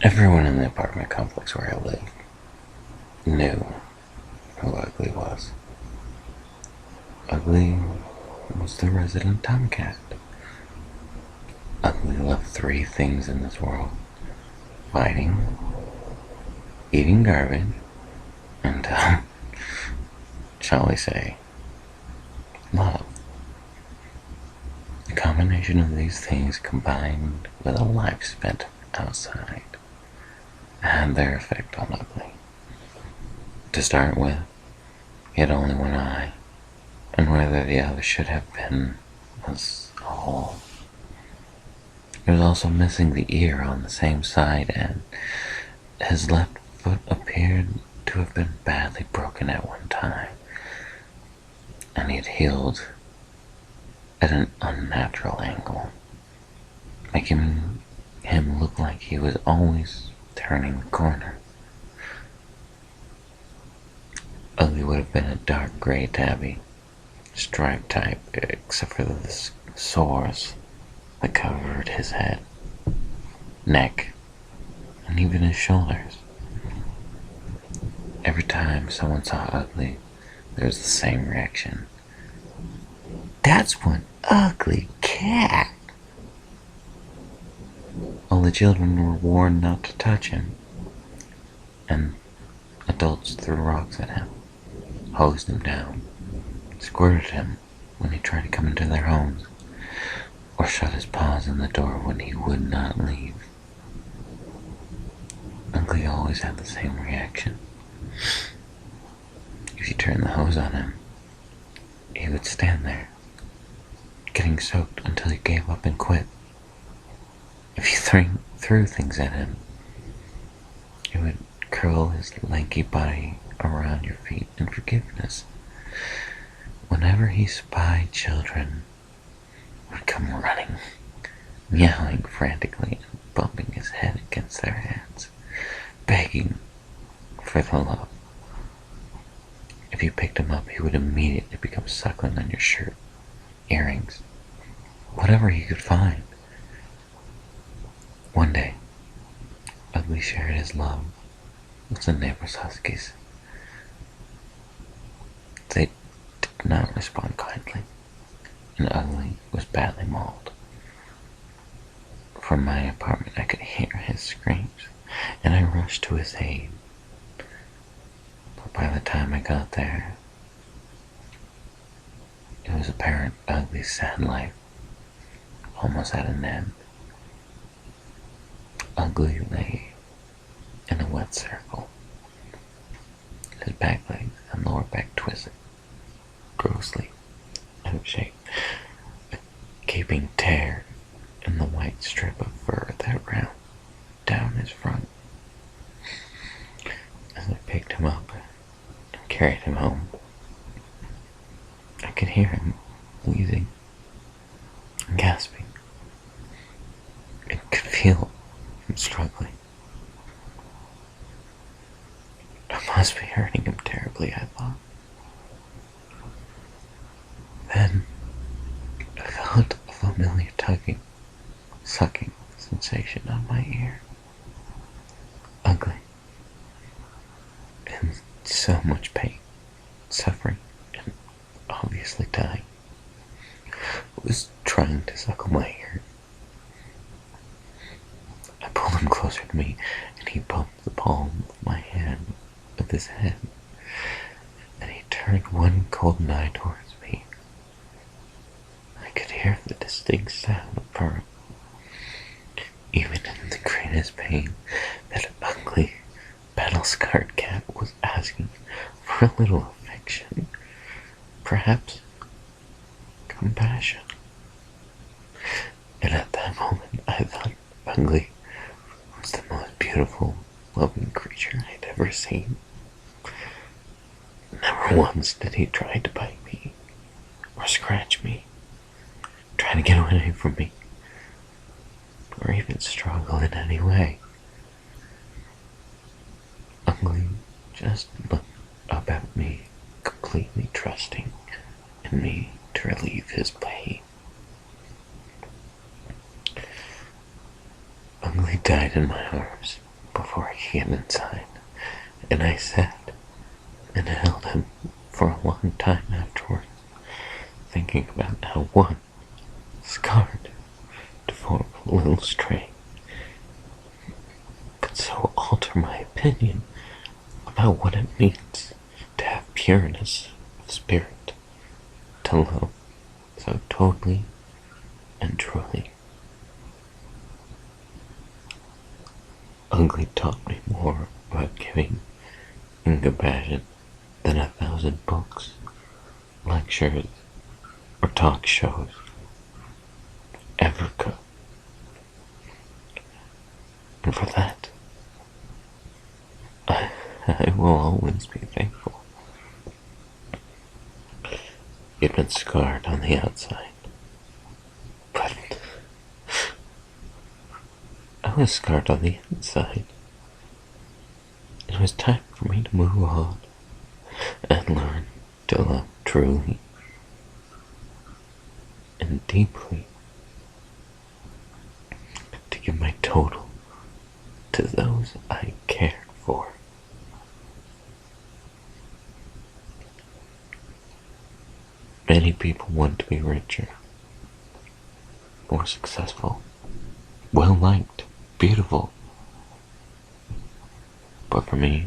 Everyone in the apartment complex where I lived knew who Ugly was. Ugly was the resident tomcat. Ugly loved three things in this world: fighting, eating garbage, and, shall we say, love. The combination of these things combined with a life spent outside had their effect on Ugly. To start with, he had only one eye, and whether the other should have been was a hole. He was also missing the ear on the same side, and his left foot appeared to have been badly broken at one time, and he had healed at an unnatural angle, making him look like he was always turning the corner. Ugly would have been a dark gray tabby, striped type, except for the sores that covered his head, neck, and even his shoulders. Every time someone saw Ugly, there was the same reaction. "That's one ugly cat!" All the children were warned not to touch him, and adults threw rocks at him, hosed him down, squirted him when he tried to come into their homes, or shut his paws in the door when he would not leave. Ugly always had the same reaction. If you turned the hose on him, he would stand there, getting soaked until he gave up and quit. If you threw things at him, he would curl his lanky body around your feet in forgiveness. Whenever he spied children, he would come running, meowing frantically and bumping his head against their hands, begging for the love. If you picked him up, he would immediately become suckling on your shirt, earrings, whatever he could find. One day, Ugly shared his love with the neighbor's huskies. They did not respond kindly, and Ugly was badly mauled. From my apartment, I could hear his screams, and I rushed to his aid. But by the time I got there, it was apparent Ugly's sad life almost at an end. Ugly lay in a wet circle, his back legs and lower back twisted, grossly out of shape, a gaping tear in the white strip of fur that ran down his front. As I picked him up and carried him home, I could hear him wheezing and gasping. I could feel him struggling. I must be hurting him terribly, I thought. Then I felt a familiar tugging, sucking sensation on my ear. Ugly, in so much pain, suffering, and obviously dying, was trying to suckle my ear. I pulled him closer to me, and he bumped the palm of my hand with his head, and he turned one golden eye towards me. I could hear the distinct sound of purring. Even in the greatest pain, that ugly, battle-scarred cat was asking for a little affection, perhaps compassion. And at that moment, I thought Ugly was the most beautiful, loving creature I'd ever seen. Never once did he try to bite me or scratch me, try to get away from me, or even struggle in any way. Ugly just looked up at me, completely trusting in me to relieve his pain. Ugly died in my arms, before he could get inside, and I sat and held him for a long time afterwards, thinking about how one scarred to form a little stray could so alter my opinion about what it means to have pureness of spirit, to love so totally and truly. Ugly taught me more about giving and compassion than 1,000 books, lectures, or talk shows ever could. And for that, I will always be thankful. You'd been scarred on the outside, but I was scarred on the inside. It was time for me to move on and learn to love truly and deeply, to give my total to those I cared for. Many people want to be richer, more successful, well liked, beautiful. But for me,